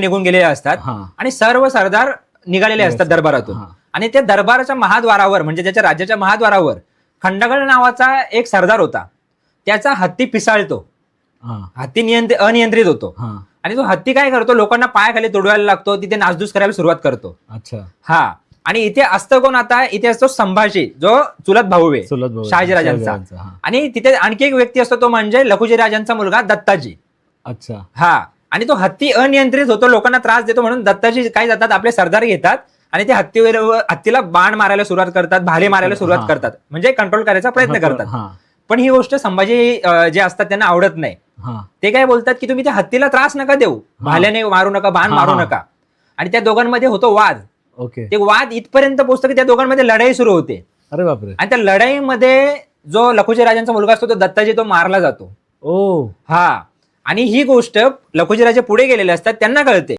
निघून गेलेले असतात हा. आणि सर्व सरदार निघालेले असतात दरबारातून. हा. आणि त्या दरबाराच्या महाद्वारावर म्हणजे ज्याच्या राज्याच्या महाद्वारावर खंडगड नावाचा एक सरदार होता. त्याचा हत्ती पिसाळतो, हा. हत्ती अनियंत्रित होतो हा. आणि तो हत्ती काय करतो, लोकांना पायाखाली तोडवायला लागतो, तिथे नासधूस करायला सुरुवात करतो. अच्छा. हा. आणि इथे असतं कोण आता, इथे असतो संभाजी, जो चुलत भाऊ आहे चुलत भाऊ शहाजीराजांचा. हा. आणि तिथे आणखी एक व्यक्ती असतो, तो म्हणजे लखुजी राजांचा मुलगा दत्ताजी. अच्छा. हा. आणि तो हत्ती अनियंत्रित होतो, लोकांना त्रास देतो, म्हणून दत्ताजी काय जातात, आपले सरदार घेतात आणि ते हत्तीला बाण मारायला सुरुवात करतात, भाले मारायला सुरुवात करतात, म्हणजे कंट्रोल करायचा प्रयत्न करतात. हा. पण ही गोष्ट संभाजी जे असतात त्यांना आवडत नाही. हा. ते काय बोलतात की तुम्ही त्या हत्तीला त्रास नका देऊ, भाल्याने मारू नका, बाण मारू नका. आणि त्या दोघांमध्ये होतो वाद. ओके. ते वाद इथपर्यंत पोहोचतो की त्या दोघांमध्ये लढाई सुरू होते. अरे बापरे. आणि त्या लढाईमध्ये जो लखुजी राजांचा मुलगा असतो तो दत्ताजी, तो मारला जातो. ओ. हा. आणि ही गोष्ट लखुजी राजे पुढे गेलेले असतात, त्यांना कळते.